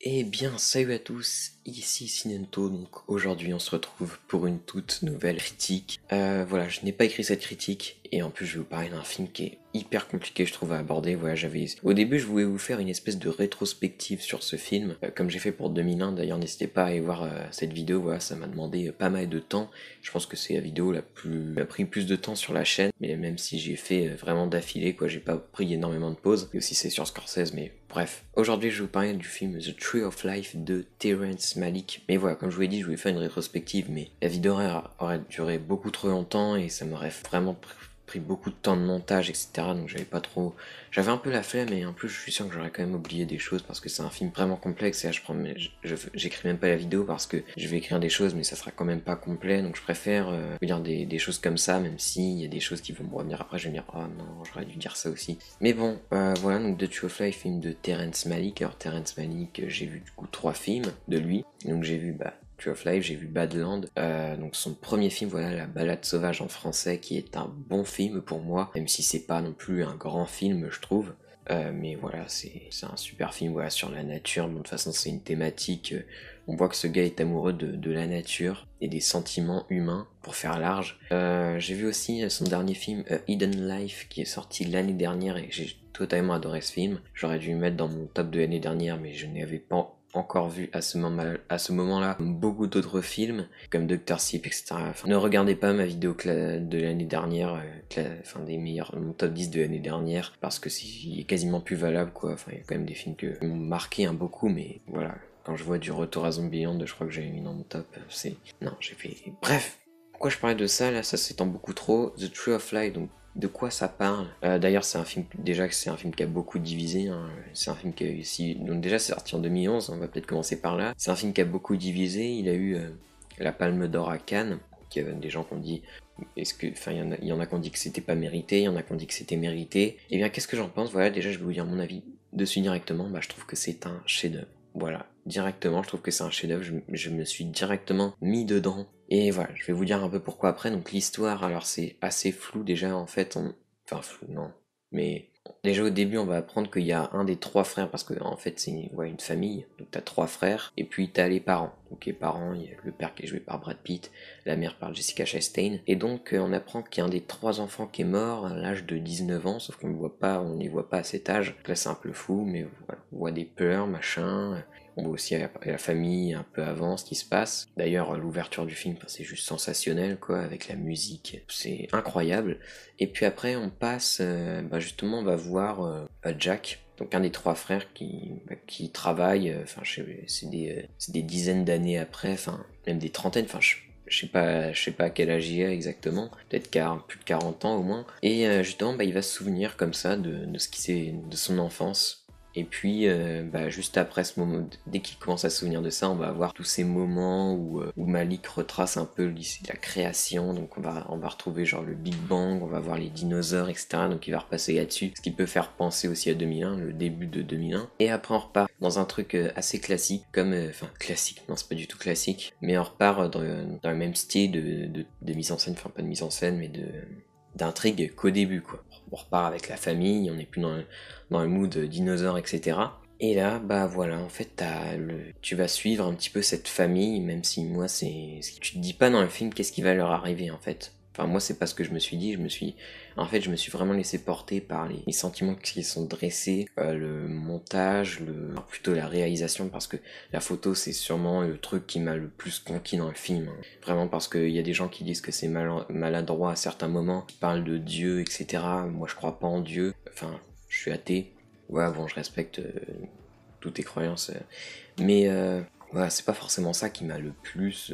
Eh bien, salut à tous, ici Sinento, donc aujourd'hui on se retrouve pour une toute nouvelle critique. Voilà, je n'ai pas écrit cette critique, et en plus je vais vous parler d'un film qui est hyper compliqué je trouve à aborder. Voilà, au début je voulais vous faire une espèce de rétrospective sur ce film, comme j'ai fait pour 2001, d'ailleurs n'hésitez pas à aller voir cette vidéo, voilà, ça m'a demandé pas mal de temps. Je pense que c'est la vidéo qui a pris plus de temps sur la chaîne, mais même si j'ai fait vraiment d'affilée, quoi, j'ai pas pris énormément de pauses, et aussi c'est sur Scorsese, mais bref. Aujourd'hui je vais vous parler du film The Tree of Life de Terrence Malick, mais voilà, comme je vous l'ai dit, je voulais faire une rétrospective, mais la vidéo aurait duré beaucoup trop longtemps, et ça m'aurait vraiment pris beaucoup de temps de montage, etc. Donc j'avais un peu la flemme, et en plus je suis sûr que j'aurais quand même oublié des choses parce que c'est un film vraiment complexe. Et là j'écris même pas la vidéo parce que je vais écrire des choses, mais ça sera quand même pas complet. Donc je préfère vous dire des choses comme ça, même s'il y a des choses qui vont me revenir après. Je vais me dire oh non, j'aurais dû dire ça aussi. Mais bon, voilà, donc The Tree of Life, film de Terrence Malick. Alors Terrence Malick, j'ai vu du coup 3 films de lui. Donc j'ai vu Tree of Life, j'ai vu Badland, donc son premier film, voilà, La Balade sauvage en français, qui est un bon film pour moi, même si c'est pas non plus un grand film, je trouve. Mais voilà, c'est un super film, voilà, sur la nature. Bon, de toute façon, c'est une thématique. On voit que ce gars est amoureux de la nature et des sentiments humains, pour faire large. J'ai vu aussi son dernier film, Hidden Life, qui est sorti l'année dernière, et j'ai totalement adoré ce film. J'aurais dû le mettre dans mon top de l'année dernière, mais je n'avais pas encore vu à ce moment-là beaucoup d'autres films comme Dr. Sleep, etc. Enfin, ne regardez pas ma vidéo de l'année dernière, enfin des meilleurs, mon top 10 de l'année dernière, parce que il est quasiment plus valable, quoi. Enfin, il y a quand même des films qui m'ont marqué beaucoup, mais voilà. Quand je vois du Retour à Zombieland, je crois que j'avais mis dans mon top. Non, j'ai fait. Bref, pourquoi je parlais de ça là? Ça s'étend beaucoup trop. The Tree of Life, donc de quoi ça parle? D'ailleurs, c'est un film, déjà que c'est un film qui a beaucoup divisé, hein. C'est un film qui a aussi, donc déjà c'est sorti en 2011, on va peut-être commencer par là. C'est un film qui a beaucoup divisé, il a eu la Palme d'Or à Cannes. Il y a des gens qui ont dit, enfin il y en a qui ont dit que c'était pas mérité, il y en a qui ont dit que c'était mérité. Et bien qu'est-ce que j'en pense? Voilà, déjà je vais vous dire mon avis dessus directement. Je trouve que c'est un chef-d'œuvre. Voilà, directement, je trouve que c'est un chef-d'œuvre. Je me suis directement mis dedans. Et voilà, je vais vous dire un peu pourquoi après. Donc l'histoire, alors c'est assez flou déjà en fait. Enfin flou, non. Mais déjà au début, on va apprendre qu'il y a un des 3 frères, parce que en fait c'est une famille. Donc t'as 3 frères, et puis t'as les parents. Donc les parents, il y a le père qui est joué par Brad Pitt, la mère par Jessica Chastain. Et donc on apprend qu'il y a un des 3 enfants qui est mort à l'âge de 19 ans, sauf qu'on ne les voit pas à cet âge. Donc là c'est un peu fou, mais voilà, on voit des pleurs, machin. On voit aussi la famille un peu avant ce qui se passe. D'ailleurs, l'ouverture du film, c'est juste sensationnel, quoi, avec la musique. C'est incroyable. Et puis après, on passe, justement, on va voir Jack, donc un des 3 frères qui travaille, enfin, c'est des dizaines d'années après, enfin, même des trentaines, enfin, je sais pas à quel âge il est exactement, peut-être plus de 40 ans au moins. Et justement, il va se souvenir comme ça de ce qui c'est, de son enfance. Et puis, juste après ce moment, dès qu'il commence à se souvenir de ça, on va avoir tous ces moments où Malik retrace un peu l'issue de la création. Donc on va retrouver genre le Big Bang, on va voir les dinosaures, etc. Donc il va repasser là-dessus, ce qui peut faire penser aussi à 2001, le début de 2001. Et après on repart dans un truc assez classique, enfin classique, non c'est pas du tout classique, mais on repart dans le même style de mise en scène, enfin pas de mise en scène, mais d'intrigue qu'au début, quoi. On repart avec la famille, on n'est plus dans le mood dinosaure, etc. Et là, voilà, en fait, tu vas suivre un petit peu cette famille, même si moi, tu te dis pas dans le film qu'est-ce qui va leur arriver, en fait. Enfin, moi, c'est pas ce que je me suis dit, en fait, je me suis vraiment laissé porter par les sentiments qui sont dressés, le montage, plutôt la réalisation, parce que la photo, c'est sûrement le truc qui m'a le plus conquis dans le film, hein. Vraiment, parce qu'il y a des gens qui disent que c'est maladroit à certains moments, qui parlent de Dieu, etc. Moi, je crois pas en Dieu. Enfin, je suis athée. Ouais, bon, je respecte toutes tes croyances. Mais voilà, c'est pas forcément ça qui m'a le plus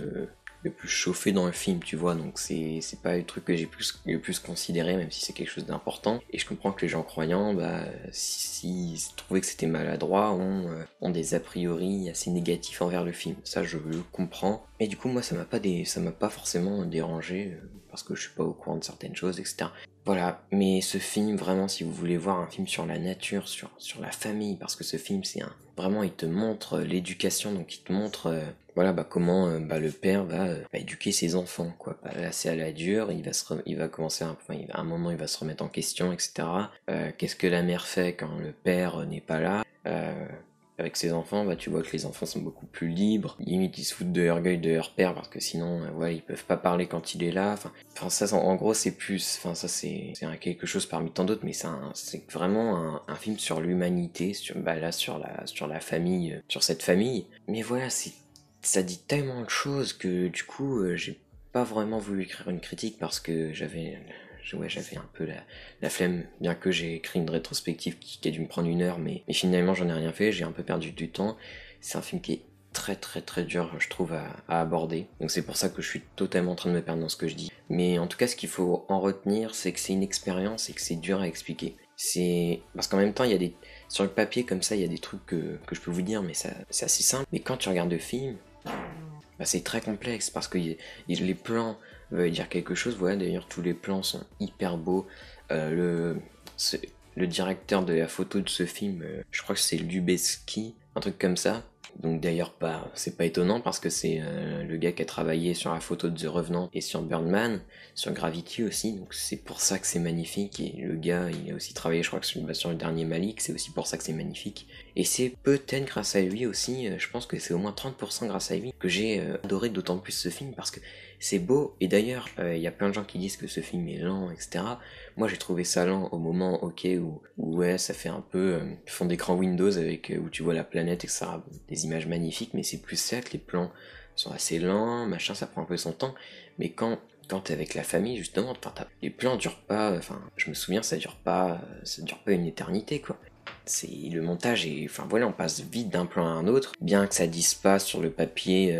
chauffé dans le film, tu vois. Donc c'est pas le truc que j'ai le plus considéré, même si c'est quelque chose d'important. Et je comprends que les gens croyants, s'ils trouvaient que c'était maladroit, ont des a priori assez négatifs envers le film. Ça, je le comprends. Et du coup, moi, ça m'a pas forcément dérangé, parce que je suis pas au courant de certaines choses, etc. Voilà, mais ce film, vraiment, si vous voulez voir un film sur la nature, sur la famille, parce que ce film, vraiment, il te montre l'éducation, donc il te montre, comment le père va éduquer ses enfants, quoi. Là, c'est à la dure, il va commencer, à un moment, il va se remettre en question, etc. Qu'est-ce que la mère fait quand le père n'est pas là? avec ses enfants, bah tu vois que les enfants sont beaucoup plus libres, limite ils se foutent de leur gueule de leur père parce que sinon voilà ils peuvent pas parler quand il est là, enfin ça en gros c'est plus, enfin ça c'est quelque chose parmi tant d'autres, mais c'est vraiment un film sur l'humanité, sur bah là sur la famille, sur cette famille, mais voilà ça dit tellement de choses que du coup j'ai pas vraiment voulu écrire une critique parce que j'avais un peu la flemme, bien que j'ai écrit une rétrospective qui a dû me prendre 1 heure, mais finalement j'en ai rien fait, j'ai un peu perdu du temps. C'est un film qui est très très très dur, je trouve, à aborder. Donc c'est pour ça que je suis totalement en train de me perdre dans ce que je dis. Mais en tout cas, ce qu'il faut en retenir, c'est que c'est une expérience et que c'est dur à expliquer. C'est parce qu'en même temps, il y a des sur le papier comme ça, il y a des trucs que je peux vous dire, mais c'est assez simple. Mais quand tu regardes le film, bah, c'est très complexe parce que les plans veulent dire quelque chose. Voilà, d'ailleurs, tous les plans sont hyper beaux. Ce- le directeur de la photo de ce film, je crois que c'est Lubeski, un truc comme ça. Donc d'ailleurs, c'est pas étonnant parce que c'est le gars qui a travaillé sur la photo de The Revenant et sur Birdman, sur Gravity aussi. Donc c'est pour ça que c'est magnifique. Et le gars, il a aussi travaillé, je crois que sur le dernier Malik, c'est aussi pour ça que c'est magnifique. Et c'est peut-être grâce à lui aussi, je pense que c'est au moins 30% grâce à lui que j'ai adoré d'autant plus ce film parce que c'est beau. Et d'ailleurs, il y a plein de gens qui disent que ce film est lent, etc. Moi j'ai trouvé ça lent au moment où ouais ça fait un peu fond d'écran Windows avec où tu vois la planète etc. Des images magnifiques, mais c'est plus ça que les plans sont assez lents, machin, ça prend un peu son temps. Mais quand t'es avec la famille justement, les plans durent pas, enfin je me souviens ça dure pas une éternité quoi. C'est le montage et enfin voilà on passe vite d'un plan à un autre, bien que ça dise pas sur le papier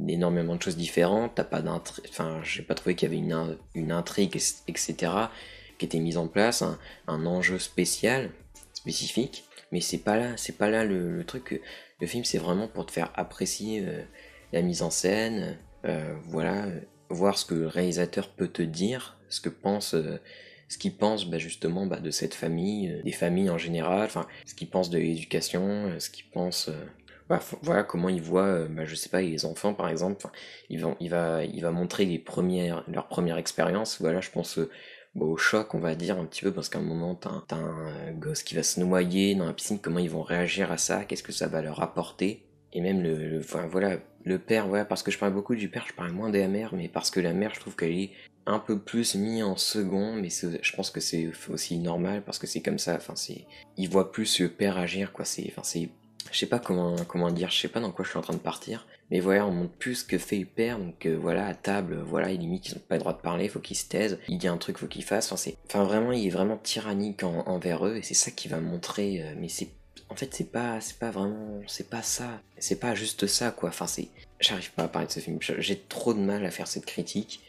énormément de choses différentes, t'as pas d'intrigue, enfin j'ai pas trouvé qu'il y avait une intrigue etc qui était mise en place, un enjeu spécial, spécifique, mais c'est pas là le truc. Le film c'est vraiment pour te faire apprécier la mise en scène, voilà, voir ce que le réalisateur peut te dire, ce qu'il pense bah, justement bah, de cette famille, des familles en général, enfin ce qu'il pense de l'éducation, ce qu'il pense bah, voilà comment il voit bah, je sais pas les enfants par exemple, enfin, il va montrer leur première expérience, voilà je pense bon, au choc, on va dire un petit peu, parce qu'à un moment, t'as un gosse qui va se noyer dans la piscine, comment ils vont réagir à ça, qu'est-ce que ça va leur apporter, et même enfin, voilà, le père, voilà, parce que je parle beaucoup du père, je parle moins de la mère, mais parce que la mère, je trouve qu'elle est un peu plus mise en second, mais je pense que c'est aussi normal, parce que c'est comme ça, enfin, il voit plus le père agir, quoi, je sais pas comment dire, je sais pas dans quoi je suis en train de partir, mais voilà, on montre plus ce que fait le père, donc voilà, à table, voilà, limite, ils ont pas le droit de parler, faut qu'ils se taisent, il dit un truc, faut qu'ils fassent, enfin vraiment, il est vraiment tyrannique envers eux, et c'est ça qui va montrer, mais en fait, c'est pas vraiment, c'est pas ça, c'est pas juste ça, quoi, enfin j'arrive pas à parler de ce film, j'ai trop de mal à faire cette critique,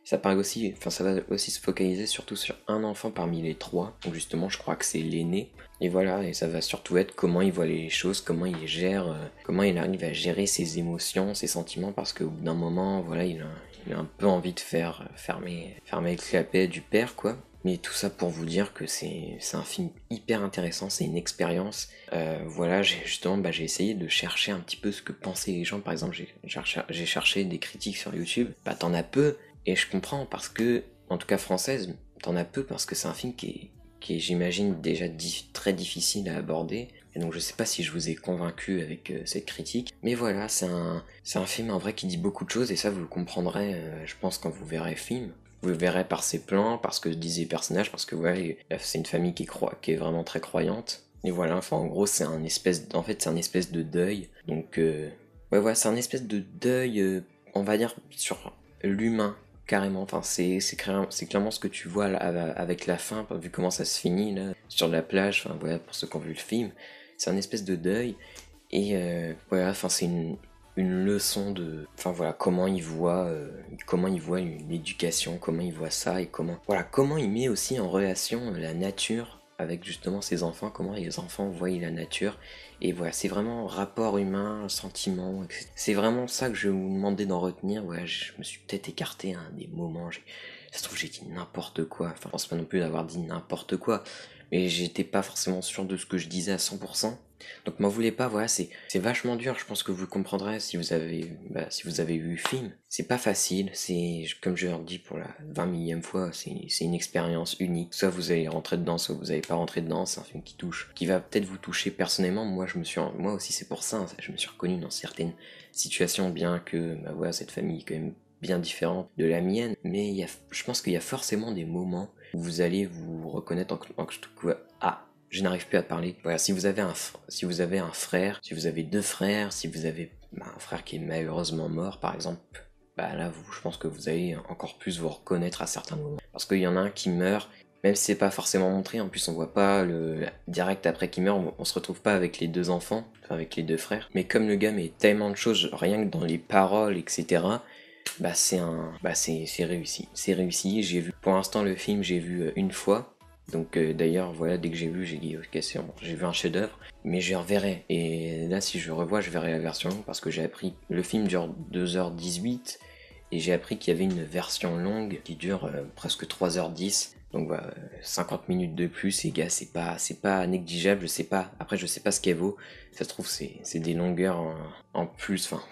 ça paraît aussi, enfin ça va aussi se focaliser surtout sur un enfant parmi les trois, donc justement je crois que c'est l'aîné, et voilà, et ça va surtout être comment il voit les choses, comment il les gère, comment il arrive à gérer ses émotions, ses sentiments, parce qu'au bout d'un moment, voilà, il a un peu envie de fermer le clapet du père, quoi. Mais tout ça pour vous dire que c'est un film hyper intéressant, c'est une expérience. Voilà, justement, bah, j'ai essayé de chercher un petit peu ce que pensaient les gens. Par exemple, j'ai cherché des critiques sur YouTube. Bah, t'en as peu, et je comprends parce que, en tout cas française, t'en as peu parce que c'est un film qui est j'imagine, déjà très difficile à aborder. Et donc je sais pas si je vous ai convaincu avec cette critique. Mais voilà, c'est un film en vrai qui dit beaucoup de choses et ça vous le comprendrez, je pense, quand vous verrez le film. Vous le verrez par ses plans, par ce que disent les personnages, parce que ouais, c'est une famille qui est vraiment très croyante. Et voilà, enfin en gros en fait c'est un espèce de deuil. Donc ouais voilà, c'est un espèce de deuil, on va dire, sur l'humain carrément, enfin c'est clairement ce que tu vois là, avec la fin, vu comment ça se finit là, sur la plage, enfin voilà, pour ceux qui ont vu le film, c'est un espèce de deuil, et voilà, enfin c'est une leçon de, enfin voilà, comment il voit une éducation, comment il voit ça, et comment il met aussi en relation la nature avec justement ses enfants, comment les enfants voient la nature, et voilà, c'est vraiment rapport humain, sentiment, etc. C'est vraiment ça que je vais vous demander d'en retenir. Ouais, je me suis peut-être écarté à des moments, ça se trouve j'ai dit n'importe quoi, enfin je pense pas non plus d'avoir dit n'importe quoi, mais j'étais pas forcément sûr de ce que je disais à 100%. Donc m'en voulez pas, voilà, c'est vachement dur, je pense que vous comprendrez si vous avez si vous avez vu le film. C'est pas facile, c'est comme je leur dis pour la 20 millième fois, c'est une expérience unique. Soit vous allez rentrer dedans, soit vous allez pas rentrer dedans, c'est un film qui touche, qui va peut-être vous toucher personnellement. Moi aussi c'est pour ça, je me suis reconnu dans certaines situations, bien que bah voilà, cette famille est quand même bien différente de la mienne, mais je pense qu'il y a forcément des moments où vous allez vous reconnaître en tout cas. Ah, je n'arrive plus à parler. Voilà, si vous avez un frère, si vous avez deux frères, si vous avez un frère qui est malheureusement mort, par exemple, bah là, je pense que vous allez encore plus vous reconnaître à certains moments. Parce qu'il y en a un qui meurt, même si c'est pas forcément montré, en plus on voit pas le direct après qu'il meurt, on se retrouve pas avec les deux enfants, enfin avec les deux frères. Mais comme le gars met tellement de choses, rien que dans les paroles, etc., c'est réussi. C'est réussi, j'ai vu, pour l'instant le film j'ai vu une fois, donc d'ailleurs voilà, dès que j'ai vu j'ai dit ok c'est bon, j'ai vu un chef d'œuvre, mais je reverrai, et là si je revois je verrai la version longue parce que j'ai appris, le film dure 2h18 et j'ai appris qu'il y avait une version longue qui dure presque 3h10. Donc voilà, 50 minutes de plus, les gars, c'est pas négligeable, je sais pas. Après, je sais pas ce qu'elle vaut. Ça se trouve, c'est des longueurs en plus, enfin,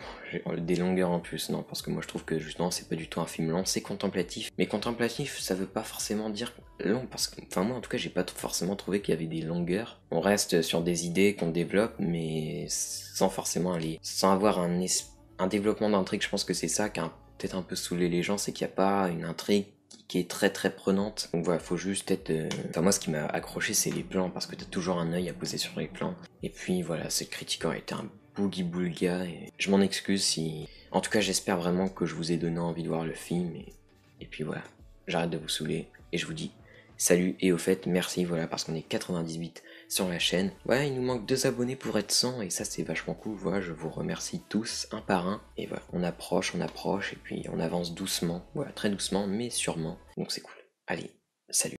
des longueurs en plus, non, parce que moi je trouve que justement, c'est pas du tout un film long, c'est contemplatif. Mais contemplatif, ça veut pas forcément dire long, parce que, enfin, moi en tout cas, j'ai pas forcément trouvé qu'il y avait des longueurs. On reste sur des idées qu'on développe, mais sans forcément aller, sans avoir un développement d'intrigue. Je pense que c'est ça qui a peut-être un peu saoulé les gens, c'est qu'il n'y a pas une intrigue qui est très très prenante. Donc voilà, faut juste être... Enfin moi ce qui m'a accroché c'est les plans, parce que t'as toujours un œil à poser sur les plans. Et puis voilà, cette critique aurait été un boogie-boulga, et je m'en excuse si... En tout cas j'espère vraiment que je vous ai donné envie de voir le film, et puis voilà, j'arrête de vous saouler, et je vous dis salut, et au fait merci, voilà, parce qu'on est 98 sur la chaîne. Voilà, il nous manque 2 abonnés pour être 100, et ça c'est vachement cool. Voilà, je vous remercie tous un par un, et voilà, on approche, et puis on avance doucement, voilà, très doucement mais sûrement, donc c'est cool. Allez, salut.